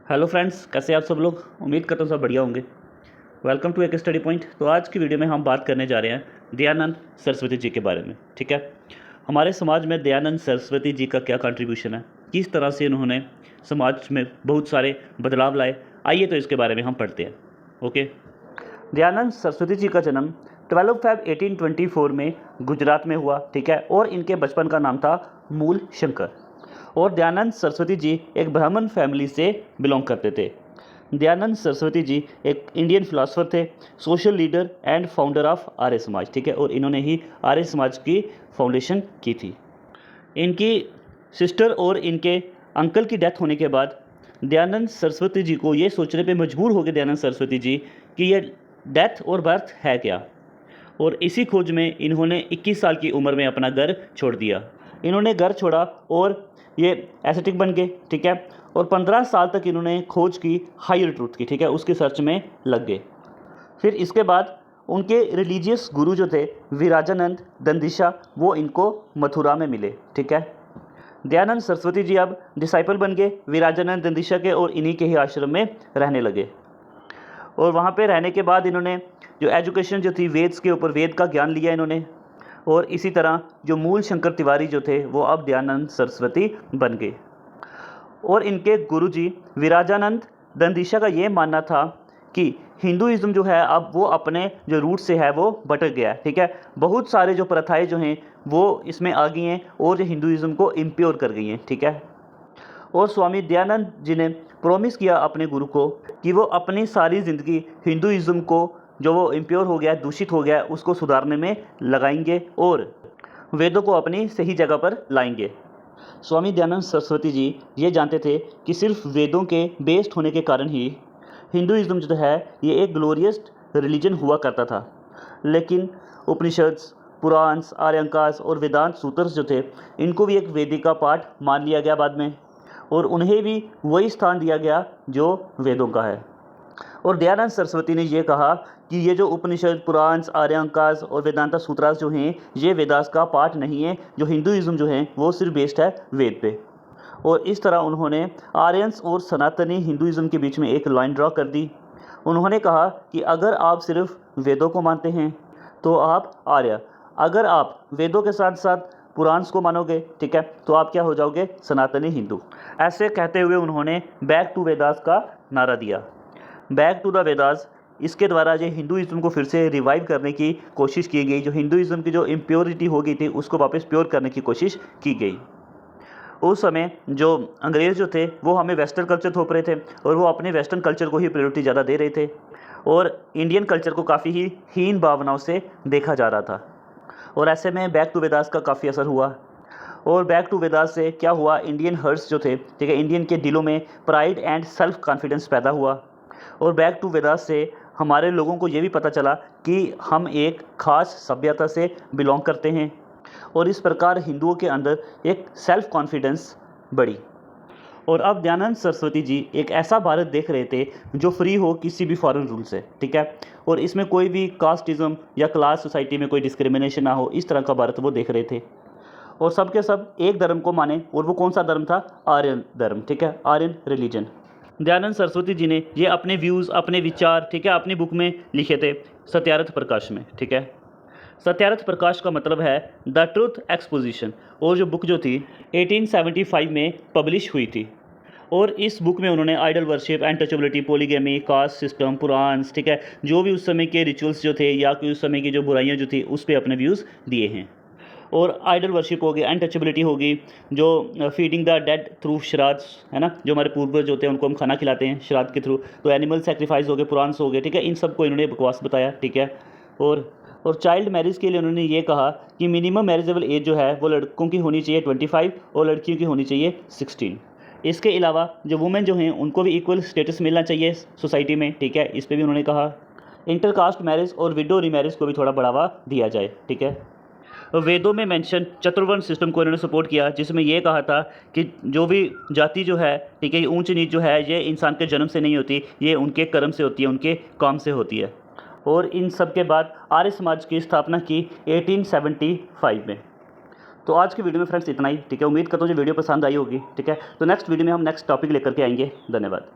Hello friends, कैसे आप सब लोग। उम्मीद करता हूँ सब बढ़िया होंगे। वेलकम टू एक स्टडी पॉइंट। तो आज की वीडियो में हम बात करने जा रहे हैं दयानंद सरस्वती जी के बारे में। ठीक है, हमारे समाज में दयानंद सरस्वती जी का क्या कंट्रीब्यूशन है, किस तरह से उन्होंने समाज में बहुत सारे बदलाव लाए, आइए तो इसके बारे में हम पढ़ते हैं। ओके, दयानंद सरस्वती जी का जन्म 12 फेब 1824 में गुजरात में हुआ। ठीक है, और इनके बचपन का नाम था मूल शंकर। और दयानंद सरस्वती जी एक ब्राह्मण फैमिली से बिलोंग करते थे। दयानंद सरस्वती जी एक इंडियन फिलासफर थे, social leader and founder of Arya Samaj. ठीक है, और इन्होंने ही आर्य समाज की फाउंडेशन की थी। इनकी सिस्टर और इनके अंकल की डेथ होने के बाद दयानंद सरस्वती जी को ये सोचने पे मजबूर हो गए दयानंद सरस्वती जी कि ये डेथ और बर्थ है क्या। और इसी खोज में इन्होंने 21 साल की उम्र में अपना घर छोड़ दिया। इन्होंने घर छोड़ा और ये एस्थेटिक बन गए। ठीक है, और 15 साल तक इन्होंने खोज की हायर ट्रूथ की। ठीक है, उसके सर्च में लग गए। फिर इसके बाद उनके रिलीजियस गुरु जो थे विराजानंद दंदिशा, वो इनको मथुरा में मिले। ठीक है, दयानंद सरस्वती जी अब डिसाइपल बन गए विराजानंद दंदिशा के, और इन्हीं के ही आश्रम में रहने लगे। और वहाँ पे रहने के बाद इन्होंने जो एजुकेशन जो थी वेद्स के ऊपर, वेद का ज्ञान लिया इन्होंने। और इसी तरह जो मूल शंकर तिवारी जो थे वो अब दयानंद सरस्वती बन गए। और इनके गुरुजी विराजानंद दंदिशा का ये मानना था कि हिंदुइज्म जो है अब वो अपने जो रूट से है वो भटक गया है। ठीक है, बहुत सारे जो प्रथाएं जो हैं वो इसमें आ गई हैं और जो हिंदुइज्म को इम्प्योर कर गई हैं। ठीक है, और स्वामी दयानंद जी ने प्रॉमिस किया अपने गुरु को कि वो अपनी सारी ज़िंदगी हिंदुइज्म को जो वो इम्प्योर हो गया, दूषित हो गया, उसको सुधारने में लगाएंगे और वेदों को अपनी सही जगह पर लाएंगे। स्वामी दयानंद सरस्वती जी ये जानते थे कि सिर्फ वेदों के बेस्ड होने के कारण ही हिंदुइज्म जो है ये एक ग्लोरियस रिलीजन हुआ करता था। लेकिन उपनिषद, पुराण, आर्यंकास और वेदांत सूत्रस जो थे इनको भी एक वेदिक का पार्ट मान लिया गया बाद में, और उन्हें भी वही स्थान दिया गया जो वेदों का है। और दयानंद सरस्वती ने यह कहा कि ये जो उपनिषद, पुराण, आर्यंकास और वेदांता सूत्रास जो हैं ये वेदास का पार्ट नहीं है। जो हिंदुइज्म जो है वो सिर्फ बेस्ड है वेद पे। और इस तरह उन्होंने आर्यंस और सनातनी हिंदुइज्म के बीच में एक लाइन ड्रॉ कर दी। उन्होंने कहा कि अगर आप सिर्फ वेदों को मानते हैं तो आप आर्य, अगर आप वेदों के साथ साथ पुराण को मानोगे, ठीक है, तो आप क्या हो जाओगे, सनातनी हिंदू। ऐसे कहते हुए उन्होंने बैक टू वेदास का नारा दिया। बैक टू द वेदास, इसके द्वारा जो हिंदुइज्म को फिर से रिवाइव करने की कोशिश की गई। जो हिंदुइज्म की जो इम्प्योरिटी हो गई थी उसको वापस प्योर करने की कोशिश की गई। उस समय जो अंग्रेज़ जो थे वो हमें वेस्टर्न कल्चर थोप रहे थे और वो अपने वेस्टर्न कल्चर को ही प्रायोरिटी ज़्यादा दे रहे थे, और इंडियन कल्चर को काफ़ी ही हीन भावनाओं से देखा जा रहा था। और ऐसे में बैक टू वेदास का काफ़ी असर हुआ। और बैक टू वेदास से क्या हुआ, इंडियन हर्ट्स जो थे, ठीक है, इंडियन के दिलों में प्राइड एंड सेल्फ कॉन्फिडेंस पैदा हुआ। और बैक टू वेदास से हमारे लोगों को ये भी पता चला कि हम एक ख़ास सभ्यता से बिलोंग करते हैं, और इस प्रकार हिंदुओं के अंदर एक सेल्फ कॉन्फिडेंस बढ़ी। और अब दयानंद सरस्वती जी एक ऐसा भारत देख रहे थे जो फ्री हो किसी भी फॉरेन रूल से। ठीक है, और इसमें कोई भी कास्टिज़म या क्लास सोसाइटी में कोई डिस्क्रिमिनेशन ना हो, इस तरह का भारत वो देख रहे थे। और सबके सब एक धर्म को माने, और वो कौन सा धर्म था, आर्यन धर्म। ठीक है, आर्यन रिलीजन। दयानंद सरस्वती जी ने ये अपने व्यूज़, अपने विचार, ठीक है, अपनी बुक में लिखे थे सत्यार्थ प्रकाश में। ठीक है, सत्यार्थ प्रकाश का मतलब है द ट्रूथ एक्सपोजिशन। और जो बुक जो थी 1875 में पब्लिश हुई थी। और इस बुक में उन्होंने idol worship, untouchability, polygamy, caste system, Purana, ठीक है, जो भी उस समय के रिचुअल्स जो थे या कि उस समय की जो बुराइयां जो थी उस पर अपने व्यूज़ दिए हैं। और आइडल वर्शिप होगी, अनटचेबिलिटी होगी, जो फीडिंग द डेड थ्रू श्राद्ध, है ना, जो हमारे पूर्वज होते हैं उनको हम खाना खिलाते हैं श्राद्ध के थ्रू, तो एनिमल सेक्रीफाइस हो गए, पुराण हो गए। ठीक है, इन सबको इन्होंने बकवास बताया। ठीक है, और चाइल्ड मैरिज के लिए उन्होंने ये कहा कि मिनिमम मैरिजेबल एज जो है वो लड़कों की होनी चाहिए 25 और लड़कियों की होनी चाहिए 16। इसके अलावा जो वुमेन जो हैं उनको भी इक्वल स्टेटस मिलना चाहिए सोसाइटी में। ठीक है, इस पर भी उन्होंने कहा। इंटरकास्ट मैरिज और विडो रीमैरिज को भी थोड़ा बढ़ावा दिया जाए। ठीक है, वेदों में मेंशन चतुर्वर्ण सिस्टम को इन्होंने सपोर्ट किया, जिसमें यह कहा था कि जो भी जाति जो है, ठीक है, ऊंच नीच जो है ये इंसान के जन्म से नहीं होती, ये उनके कर्म से होती है, उनके काम से होती है। और इन सब के बाद आर्य समाज की स्थापना की 1875 में। तो आज की वीडियो में फ्रेंड्स इतना ही। ठीक है, उम्मीद करता हूँ जो वीडियो पसंद आई होगी। ठीक है, तो नेक्स्ट वीडियो में हम नेक्स्ट टॉपिक लेकर के आएंगे। धन्यवाद।